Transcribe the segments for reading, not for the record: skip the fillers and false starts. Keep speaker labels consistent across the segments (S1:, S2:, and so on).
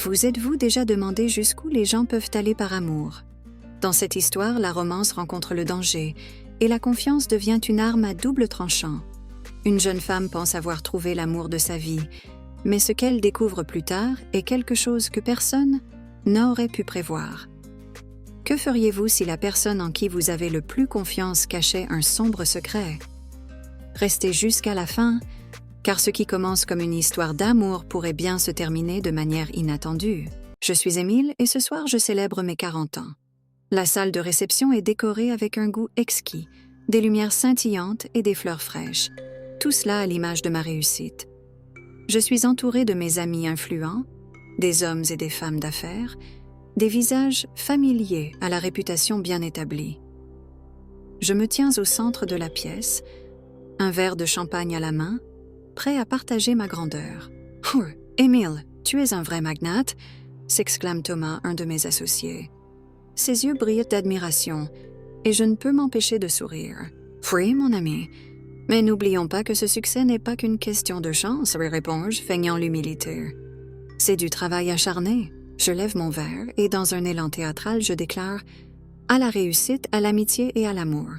S1: Vous êtes-vous déjà demandé jusqu'où les gens peuvent aller par amour? Dans cette histoire, la romance rencontre le danger et la confiance devient une arme à double tranchant. Une jeune femme pense avoir trouvé l'amour de sa vie, mais ce qu'elle découvre plus tard est quelque chose que personne n'aurait pu prévoir. Que feriez-vous si la personne en qui vous avez le plus confiance cachait un sombre secret? Restez jusqu'à la fin, car ce qui commence comme une histoire d'amour pourrait bien se terminer de manière inattendue. Je suis Émile et ce soir je célèbre mes 40 ans. La salle de réception est décorée avec un goût exquis, des lumières scintillantes et des fleurs fraîches. Tout cela à l'image de ma réussite. Je suis entourée de mes amis influents, des hommes et des femmes d'affaires, des visages familiers à la réputation bien établie. Je me tiens au centre de la pièce, un verre de champagne à la main, prêt à partager ma grandeur. « Oh, Émile, tu es un vrai magnate !» s'exclame Thomas, un de mes associés. Ses yeux brillent d'admiration, et je ne peux m'empêcher de sourire. « Oui, mon ami, mais n'oublions pas que ce succès n'est pas qu'une question de chance, réponds-je, feignant l'humilité. C'est du travail acharné. » Je lève mon verre et dans un élan théâtral, je déclare « à la réussite, à l'amitié et à l'amour ».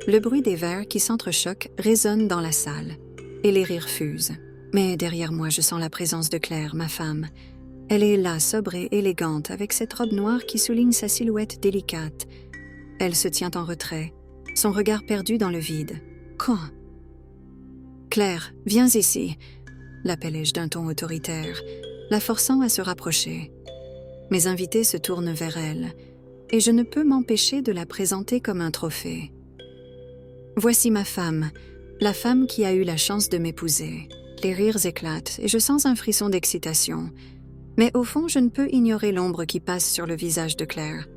S1: Le bruit des verres qui s'entrechoquent résonne dans la salle et les rires fusent. Mais derrière moi, je sens la présence de Claire, ma femme. Elle est là, sobre et élégante, avec cette robe noire qui souligne sa silhouette délicate. Elle se tient en retrait, son regard perdu dans le vide. « Quoi ?»« Claire, viens ici !» l'appelai-je d'un ton autoritaire, la forçant à se rapprocher. Mes invités se tournent vers elle, et je ne peux m'empêcher de la présenter comme un trophée. Voici ma femme, la femme qui a eu la chance de m'épouser. Les rires éclatent, et je sens un frisson d'excitation. Mais au fond, je ne peux ignorer l'ombre qui passe sur le visage de Claire.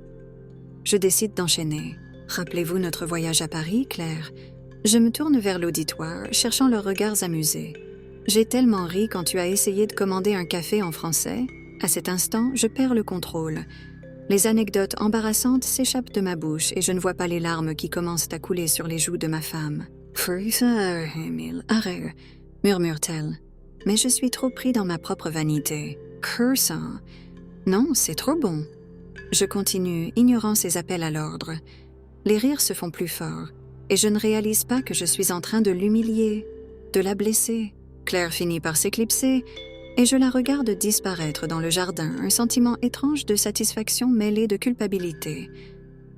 S1: Je décide d'enchaîner. Rappelez-vous notre voyage à Paris, Claire? Je me tourne vers l'auditoire, cherchant leurs regards amusés. J'ai tellement ri quand tu as essayé de commander un café en français. À cet instant, je perds le contrôle. Les anecdotes embarrassantes s'échappent de ma bouche et je ne vois pas les larmes qui commencent à couler sur les joues de ma femme. « Frisa, Émile, arrête !» murmure-t-elle. Mais je suis trop pris dans ma propre vanité. « Cursant !»« Non, c'est trop bon !» Je continue, ignorant ses appels à l'ordre. Les rires se font plus forts et je ne réalise pas que je suis en train de l'humilier, de la blesser. Claire finit par s'éclipser et je la regarde disparaître dans le jardin, un sentiment étrange de satisfaction mêlé de culpabilité.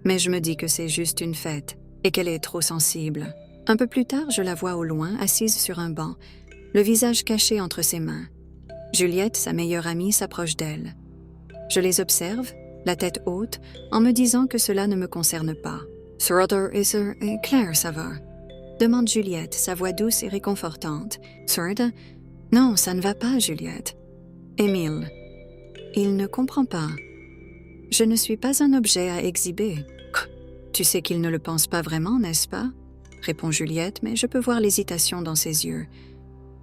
S1: Mais je me dis que c'est juste une fête et qu'elle est trop sensible. Un peu plus tard, je la vois au loin, assise sur un banc, le visage caché entre ses mains. Juliette, sa meilleure amie, s'approche d'elle. Je les observe, la tête haute, en me disant que cela ne me concerne pas. « Sir et Claire, ça va ?» demande Juliette, sa voix douce et réconfortante. « Sorda? Non, ça ne va pas, Juliette. » Émile. Il ne comprend pas. Je ne suis pas un objet à exhiber. Tu sais qu'il ne le pense pas vraiment, n'est-ce pas? Répond Juliette, mais je peux voir l'hésitation dans ses yeux.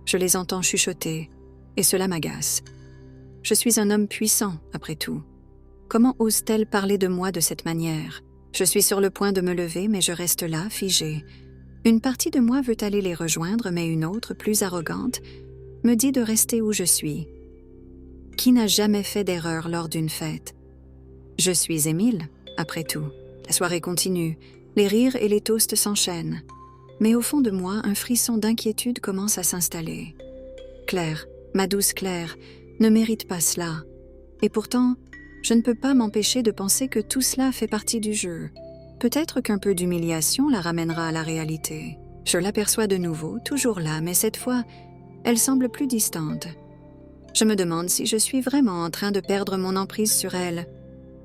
S1: Je les entends chuchoter, et cela m'agace. Je suis un homme puissant, après tout. Comment ose-t-elle parler de moi de cette manière? Je suis sur le point de me lever, mais je reste là, figée. Une partie de moi veut aller les rejoindre, mais une autre, plus arrogante, me dit de rester où je suis. Qui n'a jamais fait d'erreur lors d'une fête? Je suis Émile, après tout. La soirée continue, les rires et les toasts s'enchaînent. Mais au fond de moi, un frisson d'inquiétude commence à s'installer. Claire, ma douce Claire, ne mérite pas cela. Et pourtant, je ne peux pas m'empêcher de penser que tout cela fait partie du jeu. Peut-être qu'un peu d'humiliation la ramènera à la réalité. Je l'aperçois de nouveau, toujours là, mais cette fois, elle semble plus distante. Je me demande si je suis vraiment en train de perdre mon emprise sur elle,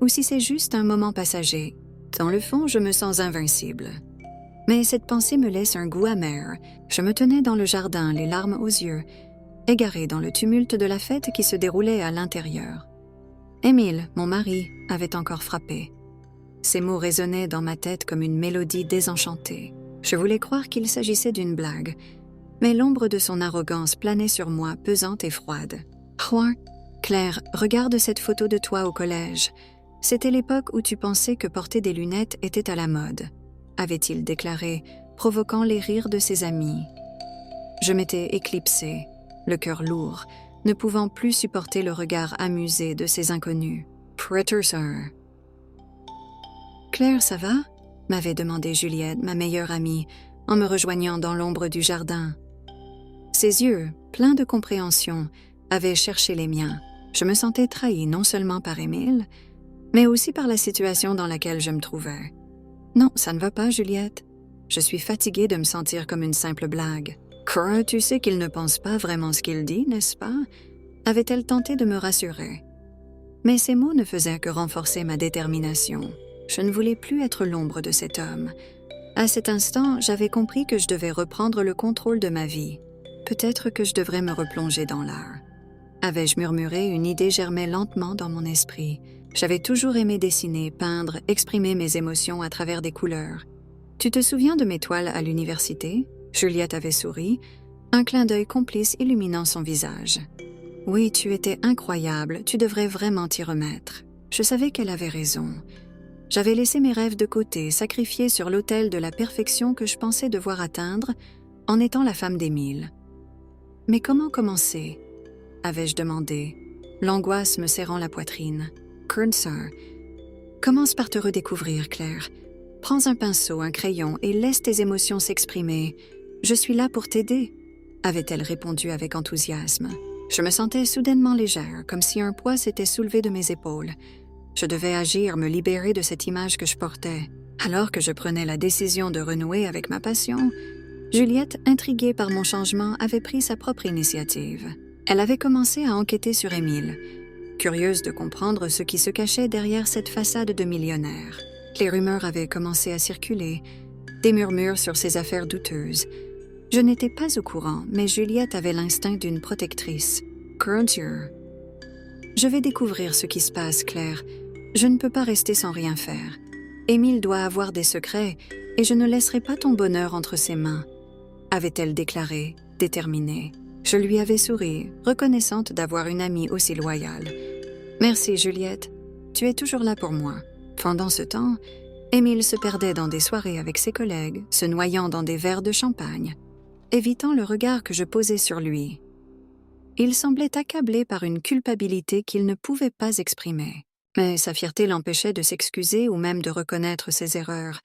S1: ou si c'est juste un moment passager. Dans le fond, je me sens invincible. Mais cette pensée me laisse un goût amer. Je me tenais dans le jardin, les larmes aux yeux, égarée dans le tumulte de la fête qui se déroulait à l'intérieur. Émile, mon mari, avait encore frappé. Ces mots résonnaient dans ma tête comme une mélodie désenchantée. Je voulais croire qu'il s'agissait d'une blague, mais l'ombre de son arrogance planait sur moi, pesante et froide. « Juan, Claire, regarde cette photo de toi au collège. C'était l'époque où tu pensais que porter des lunettes était à la mode, » avait-il déclaré, provoquant les rires de ses amis. Je m'étais éclipsée, le cœur lourd, ne pouvant plus supporter le regard amusé de ces inconnus. « Pretty sir. »« Claire, ça va ?» m'avait demandé Juliette, ma meilleure amie, en me rejoignant dans l'ombre du jardin. Ses yeux, pleins de compréhension, avaient cherché les miens. Je me sentais trahie non seulement par Émile, mais aussi par la situation dans laquelle je me trouvais. « Non, ça ne va pas, Juliette. Je suis fatiguée de me sentir comme une simple blague. »« Quoi, tu sais qu'il ne pense pas vraiment ce qu'il dit, n'est-ce pas ?» avait-elle tenté de me rassurer. Mais ces mots ne faisaient que renforcer ma détermination. Je ne voulais plus être l'ombre de cet homme. À cet instant, j'avais compris que je devais reprendre le contrôle de ma vie. Peut-être que je devrais me replonger dans l'art. Avais-je murmuré, une idée germait lentement dans mon esprit. J'avais toujours aimé dessiner, peindre, exprimer mes émotions à travers des couleurs. Tu te souviens de mes toiles à l'université? Juliette avait souri, un clin d'œil complice illuminant son visage. Oui, tu étais incroyable, tu devrais vraiment t'y remettre. Je savais qu'elle avait raison. J'avais laissé mes rêves de côté, sacrifiés sur l'autel de la perfection que je pensais devoir atteindre en étant la femme d'Émile. Mais comment commencer? Avais-je demandé, l'angoisse me serrant la poitrine. Sir, commence par te redécouvrir, Claire. Prends un pinceau, un crayon et laisse tes émotions s'exprimer. Je suis là pour t'aider, avait-elle répondu avec enthousiasme. Je me sentais soudainement légère, comme si un poids s'était soulevé de mes épaules. Je devais agir, me libérer de cette image que je portais. Alors que je prenais la décision de renouer avec ma passion, Juliette, intriguée par mon changement, avait pris sa propre initiative. Elle avait commencé à enquêter sur Émile, curieuse de comprendre ce qui se cachait derrière cette façade de millionnaire. Les rumeurs avaient commencé à circuler, des murmures sur ses affaires douteuses. Je n'étais pas au courant, mais Juliette avait l'instinct d'une protectrice. Crunchier. Je vais découvrir ce qui se passe, Claire. Je ne peux pas rester sans rien faire. Émile doit avoir des secrets et je ne laisserai pas ton bonheur entre ses mains, avait-elle déclaré, déterminée. Je lui avais souri, reconnaissante d'avoir une amie aussi loyale. Merci, Juliette. Tu es toujours là pour moi. Pendant ce temps, Émile se perdait dans des soirées avec ses collègues, se noyant dans des verres de champagne, évitant le regard que je posais sur lui. Il semblait accablé par une culpabilité qu'il ne pouvait pas exprimer. Mais sa fierté l'empêchait de s'excuser ou même de reconnaître ses erreurs.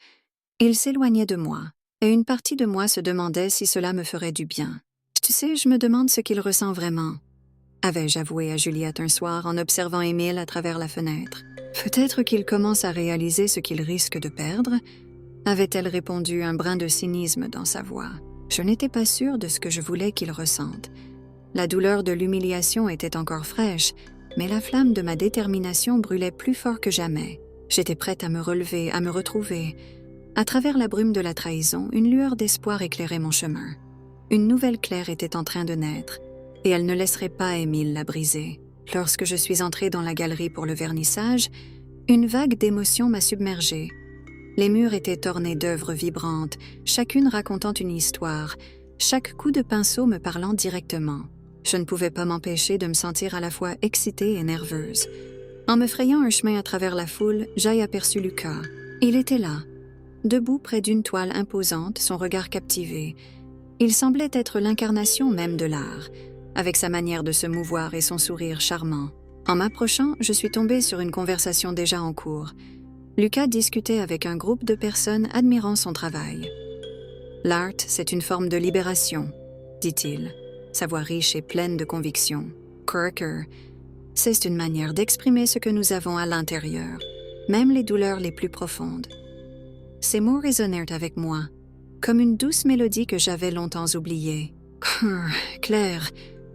S1: Il s'éloignait de moi, et une partie de moi se demandait si cela me ferait du bien. Tu sais, je me demande ce qu'il ressent vraiment, avais-je avoué à Juliette un soir en observant Émile à travers la fenêtre. Peut-être qu'il commence à réaliser ce qu'il risque de perdre, avait-elle répondu, un brin de cynisme dans sa voix. Je n'étais pas sûre de ce que je voulais qu'il ressente. La douleur de l'humiliation était encore fraîche, mais la flamme de ma détermination brûlait plus fort que jamais. J'étais prête à me relever, à me retrouver. À travers la brume de la trahison, une lueur d'espoir éclairait mon chemin. Une nouvelle Claire était en train de naître, et elle ne laisserait pas Émile la briser. Lorsque je suis entrée dans la galerie pour le vernissage, une vague d'émotions m'a submergée. Les murs étaient ornés d'œuvres vibrantes, chacune racontant une histoire, chaque coup de pinceau me parlant directement. Je ne pouvais pas m'empêcher de me sentir à la fois excitée et nerveuse. En me frayant un chemin à travers la foule, j'ai aperçu Lucas. Il était là, debout près d'une toile imposante, son regard captivé. Il semblait être l'incarnation même de l'art, avec sa manière de se mouvoir et son sourire charmant. En m'approchant, je suis tombée sur une conversation déjà en cours. Lucas discutait avec un groupe de personnes admirant son travail. « L'art, c'est une forme de libération, » dit-il, sa voix riche et pleine de conviction. « Quirker, c'est une manière d'exprimer ce que nous avons à l'intérieur, même les douleurs les plus profondes. » Ces mots résonnèrent avec moi, comme une douce mélodie que j'avais longtemps oubliée. « Claire !»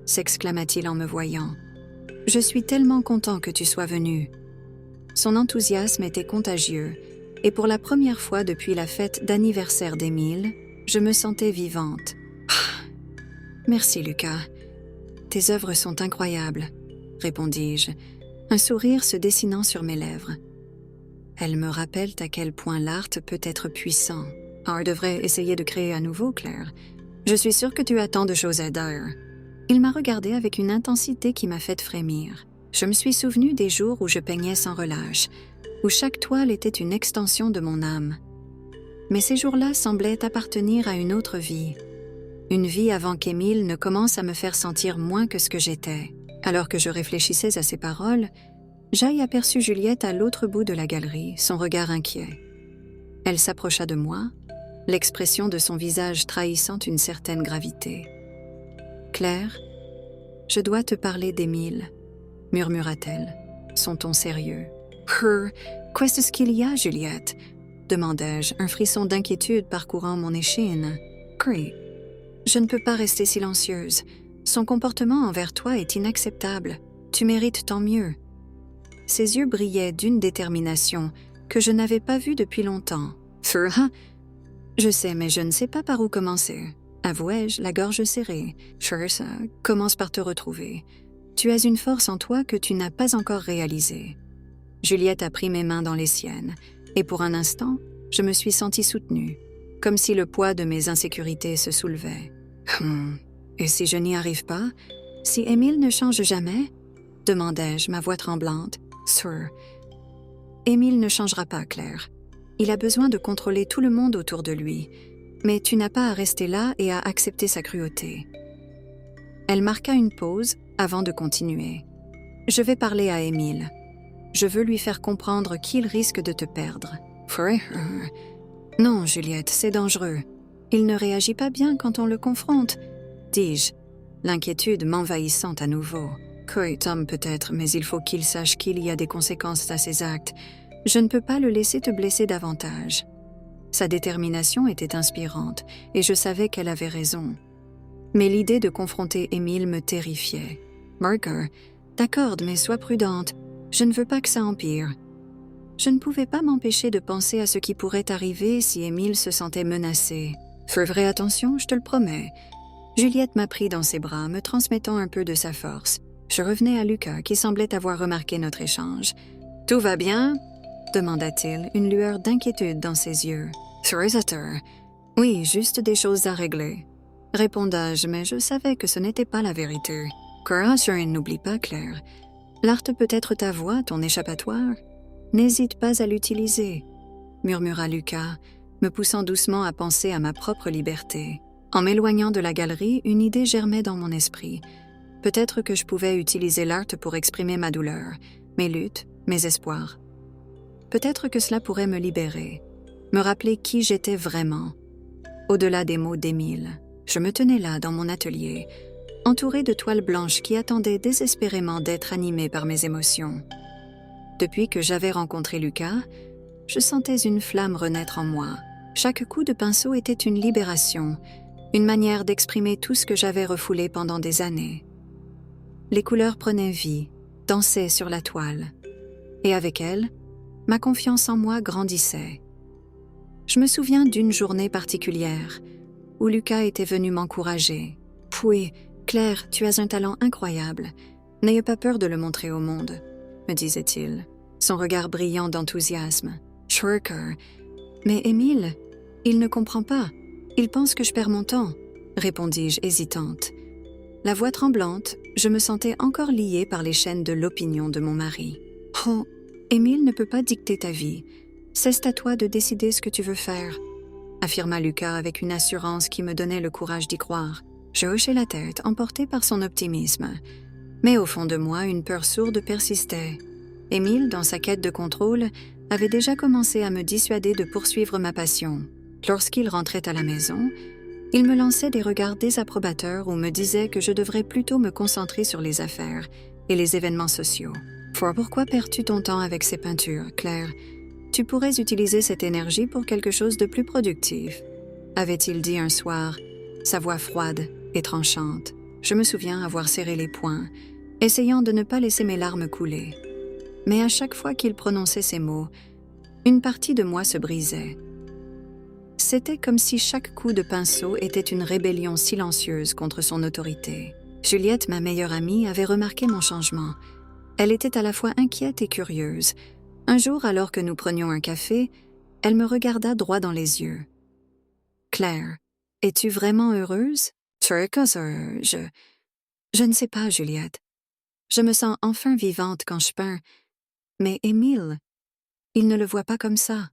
S1: s'exclama-t-il en me voyant. « Je suis tellement content que tu sois venue. » Son enthousiasme était contagieux, et pour la première fois depuis la fête d'anniversaire d'Émile, je me sentais vivante. « Merci, Lucas. Tes œuvres sont incroyables, » répondis-je, un sourire se dessinant sur mes lèvres. Elles me rappellent à quel point l'art peut être puissant. On devrait essayer de créer à nouveau, Claire. Je suis sûre que tu as tant de choses à dire. Il m'a regardée avec une intensité qui m'a fait frémir. Je me suis souvenue des jours où je peignais sans relâche, où chaque toile était une extension de mon âme. Mais ces jours-là semblaient appartenir à une autre vie. Une vie avant qu'Émile ne commence à me faire sentir moins que ce que j'étais. Alors que je réfléchissais à ces paroles, j'aille aperçut Juliette à l'autre bout de la galerie, son regard inquiet. Elle s'approcha de moi, l'expression de son visage trahissant une certaine gravité. « Claire, je dois te parler d'Émile, » murmura-t-elle, son ton sérieux. « Qu'est-ce qu'il y a, Juliette ?» demandai-je, un frisson d'inquiétude parcourant mon échine. « Cree, je ne peux pas rester silencieuse. Son comportement envers toi est inacceptable. Tu mérites tant mieux. » Ses yeux brillaient d'une détermination que je n'avais pas vue depuis longtemps. « Je sais, mais je ne sais pas par où commencer. » avouai-je, la gorge serrée. « Commence par te retrouver. Tu as une force en toi que tu n'as pas encore réalisée. » Juliette a pris mes mains dans les siennes, et pour un instant, je me suis sentie soutenue, comme si le poids de mes insécurités se soulevait. Et si je n'y arrive pas? Si Émile ne change jamais? Demandai-je, ma voix tremblante. Sir, Émile ne changera pas, Claire. Il a besoin de contrôler tout le monde autour de lui, mais tu n'as pas à rester là et à accepter sa cruauté. Elle marqua une pause avant de continuer. Je vais parler à Émile. Je veux lui faire comprendre qu'il risque de te perdre. Non, Juliette, c'est dangereux. Il ne réagit pas bien quand on le confronte, dis-je, l'inquiétude m'envahissant à nouveau. Tom peut-être, mais il faut qu'il sache qu'il y a des conséquences à ses actes. Je ne peux pas le laisser te blesser davantage. Sa détermination était inspirante, et je savais qu'elle avait raison. Mais l'idée de confronter Émile me terrifiait. Marker, d'accord, mais sois prudente. Je ne veux pas que ça empire. Je ne pouvais pas m'empêcher de penser à ce qui pourrait arriver si Émile se sentait menacé. Ferai attention, je te le promets. Juliette m'a pris dans ses bras, me transmettant un peu de sa force. Je revenais à Lucas, qui semblait avoir remarqué notre échange. « Tout va bien ?» demanda-t-il, une lueur d'inquiétude dans ses yeux. « Oui, juste des choses à régler. » répondis-je, mais je savais que ce n'était pas la vérité. « N'oublie pas, Claire. L'art peut être ta voix, ton échappatoire. N'hésite pas à l'utiliser. » murmura Lucas, me poussant doucement à penser à ma propre liberté. En m'éloignant de la galerie, une idée germait dans mon esprit. Peut-être que je pouvais utiliser l'art pour exprimer ma douleur, mes luttes, mes espoirs. Peut-être que cela pourrait me libérer, me rappeler qui j'étais vraiment. Au-delà des mots d'Émile, je me tenais là dans mon atelier, entourée de toiles blanches qui attendaient désespérément d'être animées par mes émotions. Depuis que j'avais rencontré Lucas, je sentais une flamme renaître en moi. Chaque coup de pinceau était une libération, une manière d'exprimer tout ce que j'avais refoulé pendant des années. Les couleurs prenaient vie, dansaient sur la toile, et avec elles, ma confiance en moi grandissait. Je me souviens d'une journée particulière où Lucas était venu m'encourager. « Puis, Claire, tu as un talent incroyable. N'ayez pas peur de le montrer au monde, » me disait-il, son regard brillant d'enthousiasme. « Shirker, mais Émile, il ne comprend pas. Il pense que je perds mon temps, » répondis-je hésitante. La voix tremblante, je me sentais encore liée par les chaînes de l'opinion de mon mari. « Oh, Émile ne peut pas dicter ta vie. C'est à toi de décider ce que tu veux faire, » affirma Lucas avec une assurance qui me donnait le courage d'y croire. Je hochai la tête, emportée par son optimisme. Mais au fond de moi, une peur sourde persistait. Émile, dans sa quête de contrôle, avait déjà commencé à me dissuader de poursuivre ma passion. Lorsqu'il rentrait à la maison, il me lançait des regards désapprobateurs ou me disait que je devrais plutôt me concentrer sur les affaires et les événements sociaux. « Pourquoi perds-tu ton temps avec ces peintures, Claire? Tu pourrais utiliser cette énergie pour quelque chose de plus productif, » avait-il dit un soir, sa voix froide et tranchante. Je me souviens avoir serré les poings, essayant de ne pas laisser mes larmes couler. Mais à chaque fois qu'il prononçait ces mots, une partie de moi se brisait. C'était comme si chaque coup de pinceau était une rébellion silencieuse contre son autorité. Juliette, ma meilleure amie, avait remarqué mon changement. Elle était à la fois inquiète et curieuse. Un jour, alors que nous prenions un café, elle me regarda droit dans les yeux. « Claire, es-tu vraiment heureuse? » Je ne sais pas, Juliette. Je me sens enfin vivante quand je peins. Mais Émile, il ne le voit pas comme ça,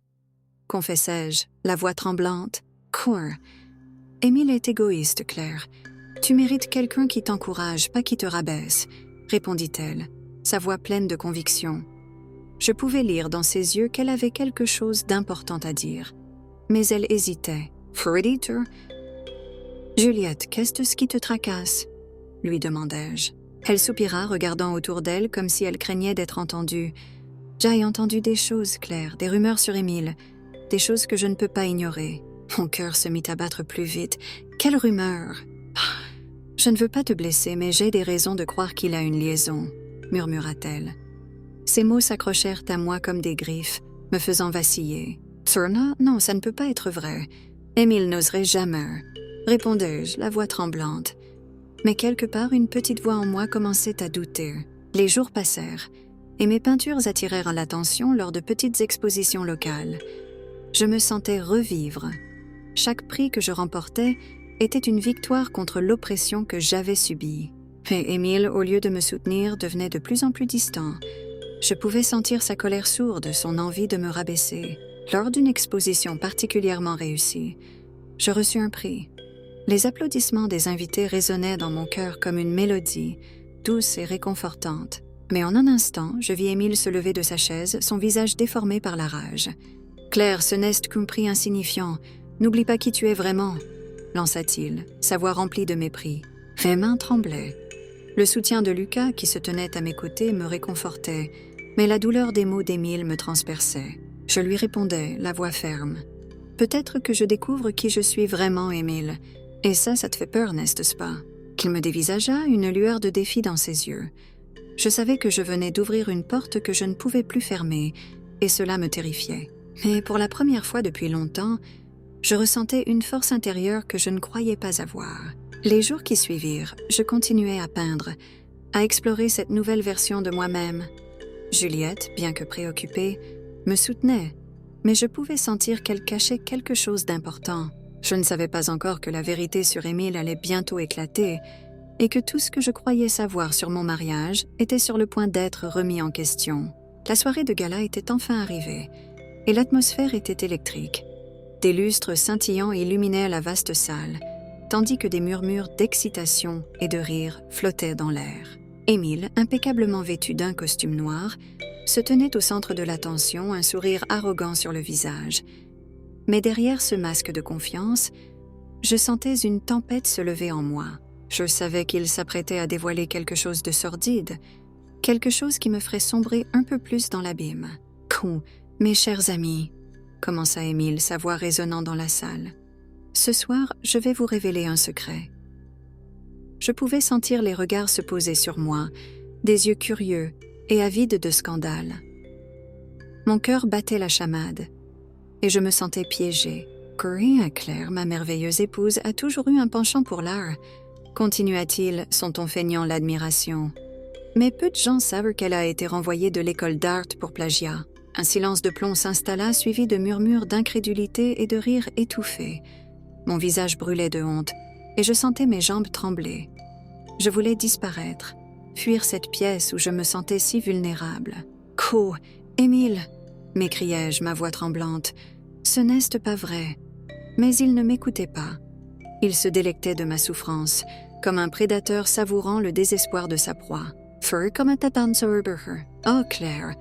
S1: confessai-je, la voix tremblante. « Cours, Émile est égoïste, Claire. Tu mérites quelqu'un qui t'encourage, pas qui te rabaisse, répondit-elle, sa voix pleine de conviction. Je pouvais lire dans ses yeux qu'elle avait quelque chose d'important à dire. Mais elle hésitait. Freddy-tu? Juliette, qu'est-ce qui te tracasse? Lui demandai-je. Elle soupira, regardant autour d'elle comme si elle craignait d'être entendue. J'ai entendu des choses, Claire, des rumeurs sur Émile, des choses que je ne peux pas ignorer. Mon cœur se mit à battre plus vite. Quelle rumeur? Je ne veux pas te blesser, mais j'ai des raisons de croire qu'il a une liaison, murmura-t-elle. Ses mots s'accrochèrent à moi comme des griffes, me faisant vaciller. Turna? Non, ça ne peut pas être vrai. Émile n'oserait jamais, répondais-je, la voix tremblante. Mais quelque part, une petite voix en moi commençait à douter. Les jours passèrent, et mes peintures attirèrent l'attention lors de petites expositions locales. Je me sentais revivre. Chaque prix que je remportais était une victoire contre l'oppression que j'avais subie. Et Émile, au lieu de me soutenir, devenait de plus en plus distant. Je pouvais sentir sa colère sourde, son envie de me rabaisser. Lors d'une exposition particulièrement réussie, je reçus un prix. Les applaudissements des invités résonnaient dans mon cœur comme une mélodie, douce et réconfortante. Mais en un instant, je vis Émile se lever de sa chaise, son visage déformé par la rage. « Claire, ce n'est qu'un prix insignifiant. N'oublie pas qui tu es vraiment, » lança-t-il, sa voix remplie de mépris. Mes mains tremblaient. Le soutien de Lucas, qui se tenait à mes côtés, me réconfortait, mais la douleur des mots d'Émile me transperçait. Je lui répondais, la voix ferme. « Peut-être que je découvre qui je suis vraiment, Émile. Et ça te fait peur, n'est-ce pas ?» Qu'il me dévisagea, une lueur de défi dans ses yeux. Je savais que je venais d'ouvrir une porte que je ne pouvais plus fermer, et cela me terrifiait. Mais pour la première fois depuis longtemps, je ressentais une force intérieure que je ne croyais pas avoir. Les jours qui suivirent, je continuais à peindre, à explorer cette nouvelle version de moi-même. Juliette, bien que préoccupée, me soutenait, mais je pouvais sentir qu'elle cachait quelque chose d'important. Je ne savais pas encore que la vérité sur Émile allait bientôt éclater, et que tout ce que je croyais savoir sur mon mariage était sur le point d'être remis en question. La soirée de gala était enfin arrivée, et l'atmosphère était électrique. Des lustres scintillants illuminaient la vaste salle, tandis que des murmures d'excitation et de rire flottaient dans l'air. Émile, impeccablement vêtu d'un costume noir, se tenait au centre de l'attention, un sourire arrogant sur le visage. Mais derrière ce masque de confiance, je sentais une tempête se lever en moi. Je savais qu'il s'apprêtait à dévoiler quelque chose de sordide, quelque chose qui me ferait sombrer un peu plus dans l'abîme. « Con, mes chers amis », commença Émile, sa voix résonnant dans la salle. « Ce soir, je vais vous révéler un secret. » Je pouvais sentir les regards se poser sur moi, des yeux curieux et avides de scandale. Mon cœur battait la chamade, et je me sentais piégée. « Corinne, Claire, ma merveilleuse épouse, a toujours eu un penchant pour l'art, » continua-t-il, son ton feignant l'admiration. Mais peu de gens savent qu'elle a été renvoyée de l'école d'art pour plagiat. Un silence de plomb s'installa, suivi de murmures d'incrédulité et de rires étouffés. Mon visage brûlait de honte, et je sentais mes jambes trembler. Je voulais disparaître, fuir cette pièce où je me sentais si vulnérable. « Co, Émile !» m'écriai-je, ma voix tremblante. « Ce n'est pas vrai. » Mais il ne m'écoutait pas. Il se délectait de ma souffrance, comme un prédateur savourant le désespoir de sa proie. « Fur comme un tatan Zauberher. Oh, Claire !»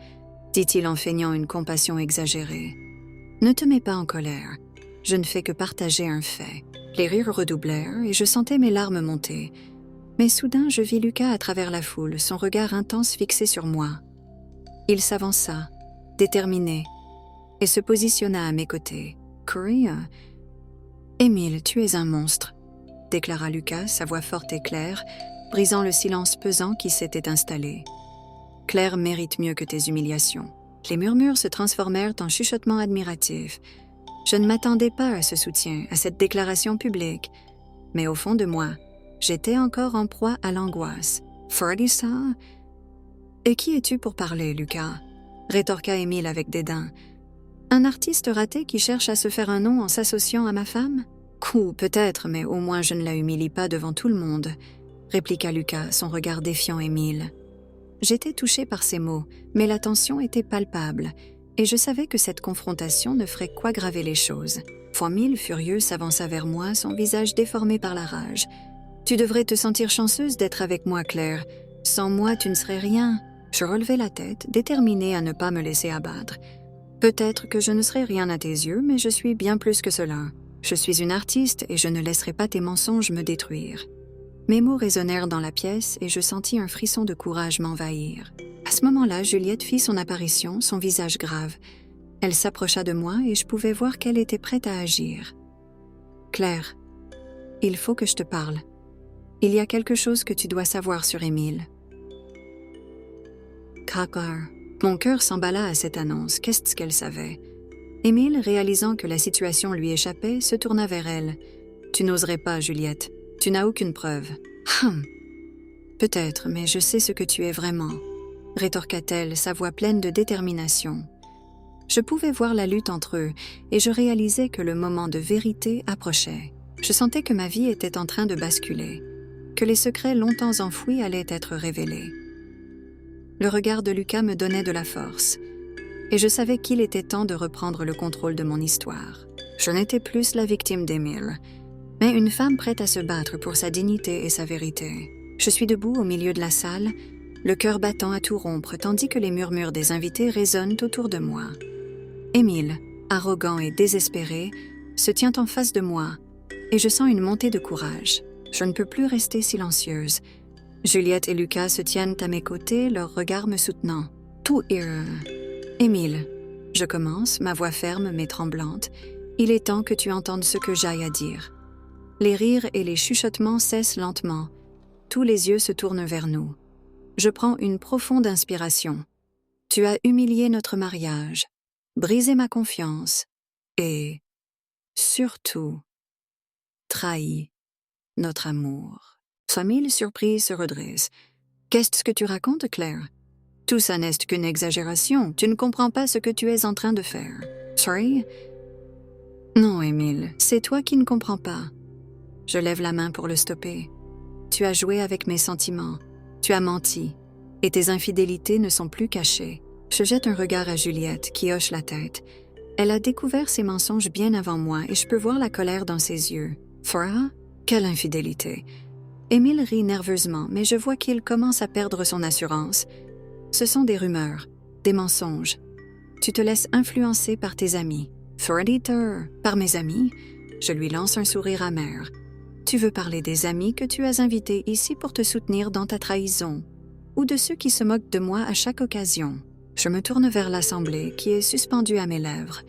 S1: dit-il en feignant une compassion exagérée. « Ne te mets pas en colère. Je ne fais que partager un fait. » Les rires redoublèrent et je sentais mes larmes monter. Mais soudain, je vis Lucas à travers la foule, son regard intense fixé sur moi. Il s'avança, déterminé, et se positionna à mes côtés. « Corinne, Émile, tu es un monstre », déclara Lucas, sa voix forte et claire, brisant le silence pesant qui s'était installé. « Claire mérite mieux que tes humiliations. » Les murmures se transformèrent en chuchotements admiratifs. Je ne m'attendais pas à ce soutien, à cette déclaration publique. Mais au fond de moi, j'étais encore en proie à l'angoisse. « Ferdy, ça? »« Et qui es-tu pour parler, Lucas ?» rétorqua Émile avec dédain. « Un artiste raté qui cherche à se faire un nom en s'associant à ma femme ? Coup, peut-être, mais au moins je ne la humilie pas devant tout le monde, » répliqua Lucas, son regard défiant Émile. J'étais touchée par ces mots, mais la tension était palpable, Et je savais que cette confrontation ne ferait qu'aggraver les choses. Fois 1000, furieux, s'avança vers moi, son visage déformé par la rage. « Tu devrais te sentir chanceuse d'être avec moi, Claire. Sans moi, tu ne serais rien. » Je relevai la tête, déterminée à ne pas me laisser abattre. « Peut-être que je ne serai rien à tes yeux, mais je suis bien plus que cela. Je suis une artiste et je ne laisserai pas tes mensonges me détruire. » Mes mots résonnèrent dans la pièce et je sentis un frisson de courage m'envahir. À ce moment-là, Juliette fit son apparition, son visage grave. Elle s'approcha de moi et je pouvais voir qu'elle était prête à agir. « Claire, il faut que je te parle. Il y a quelque chose que tu dois savoir sur Émile. » Craqueur. Mon cœur s'emballa à cette annonce. Qu'est-ce qu'elle savait? Émile, réalisant que la situation lui échappait, se tourna vers elle. « Tu n'oserais pas, Juliette. Tu n'as aucune preuve. »« Peut-être, mais je sais ce que tu es vraiment. » rétorqua-t-elle, sa voix pleine de détermination. Je pouvais voir la lutte entre eux et je réalisais que le moment de vérité approchait. Je sentais que ma vie était en train de basculer, que les secrets longtemps enfouis allaient être révélés. Le regard de Lucas me donnait de la force et je savais qu'il était temps de reprendre le contrôle de mon histoire. Je n'étais plus la victime d'Émile, mais une femme prête à se battre pour sa dignité et sa vérité. Je suis debout au milieu de la salle, le cœur battant à tout rompre, tandis que les murmures des invités résonnent autour de moi. Émile, arrogant et désespéré, se tient en face de moi, et je sens une montée de courage. Je ne peux plus rester silencieuse. Juliette et Lucas se tiennent à mes côtés, leurs regards me soutenant. Tout Émile, je commence, ma voix ferme mais tremblante. Il est temps que tu entendes ce que j'aille à dire. Les rires et les chuchotements cessent lentement. Tous les yeux se tournent vers nous. Je prends une profonde inspiration. Tu as humilié notre mariage, brisé ma confiance et, surtout, trahi notre amour. Famille surprise se redresse. Qu'est-ce que tu racontes, Claire? Tout ça n'est qu'une exagération. Tu ne comprends pas ce que tu es en train de faire. Sorry? Non, Émile, c'est toi qui ne comprends pas. Je lève la main pour le stopper. Tu as joué avec mes sentiments. Tu as menti, et tes infidélités ne sont plus cachées. Je jette un regard à Juliette, qui hoche la tête. Elle a découvert ses mensonges bien avant moi, et je peux voir la colère dans ses yeux. Farah? Quelle infidélité! Émile rit nerveusement, mais je vois qu'il commence à perdre son assurance. Ce sont des rumeurs, des mensonges. Tu te laisses influencer par tes amis. Farah, par mes amis? Je lui lance un sourire amer. Tu veux parler des amis que tu as invités ici pour te soutenir dans ta trahison, ou de ceux qui se moquent de moi à chaque occasion. Je me tourne vers l'assemblée qui est suspendue à mes lèvres.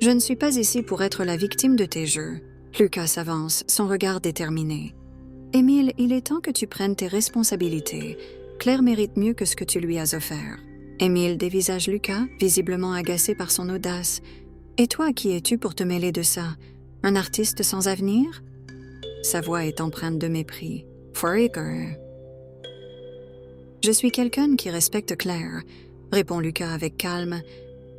S1: Je ne suis pas ici pour être la victime de tes jeux. Lucas s'avance, son regard déterminé. Émile, il est temps que tu prennes tes responsabilités. Claire mérite mieux que ce que tu lui as offert. Émile dévisage Lucas, visiblement agacé par son audace. Et toi, qui es-tu pour te mêler de ça? Un artiste sans avenir? Sa voix est empreinte de mépris. Foraker. Je suis quelqu'un qui respecte Claire, répond Lucas avec calme.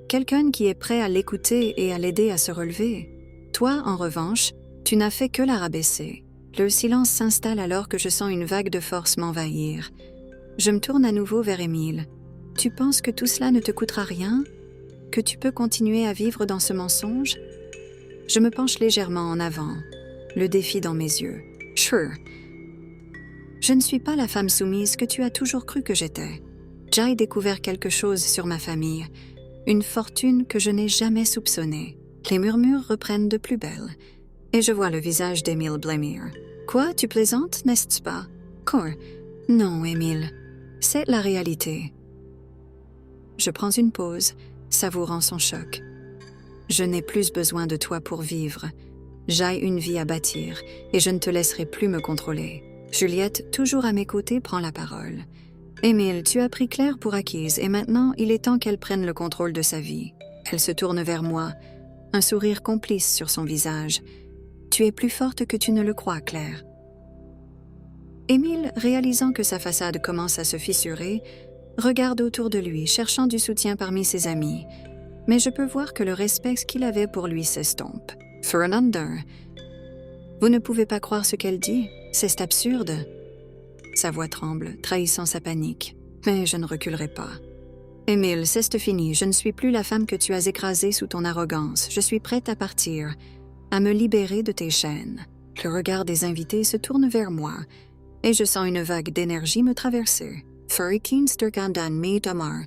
S1: Quelqu'un qui est prêt à l'écouter et à l'aider à se relever. Toi, en revanche, tu n'as fait que la rabaisser. Le silence s'installe alors que je sens une vague de force m'envahir. Je me tourne à nouveau vers Émile. Tu penses que tout cela ne te coûtera rien? Que tu peux continuer à vivre dans ce mensonge? Je me penche légèrement en avant, le défi dans mes yeux. Sure. Je ne suis pas la femme soumise que tu as toujours cru que j'étais. J'ai découvert quelque chose sur ma famille, une fortune que je n'ai jamais soupçonnée. Les murmures reprennent de plus belle, et je vois le visage d'Émile blêmir. Quoi, tu plaisantes, n'est-ce pas? Quoi? Non, Émile, c'est la réalité. Je prends une pause, savourant son choc. Je n'ai plus besoin de toi pour vivre. J'ai une vie à bâtir, et je ne te laisserai plus me contrôler. Juliette, toujours à mes côtés, prend la parole. Émile, tu as pris Claire pour acquise, et maintenant, il est temps qu'elle prenne le contrôle de sa vie. Elle se tourne vers moi, un sourire complice sur son visage. Tu es plus forte que tu ne le crois, Claire. Émile, réalisant que sa façade commence à se fissurer, regarde autour de lui, cherchant du soutien parmi ses amis. Mais je peux voir que le respect qu'il avait pour lui s'estompe. Fernanda, vous ne pouvez pas croire ce qu'elle dit, c'est absurde. Sa voix tremble, trahissant sa panique. Mais je ne reculerai pas. Émile, c'est fini, je ne suis plus la femme que tu as écrasée sous ton arrogance. Je suis prête à partir, à me libérer de tes chaînes. Le regard des invités se tourne vers moi, et je sens une vague d'énergie me traverser. Furry Keen Sturkandan Me Damar,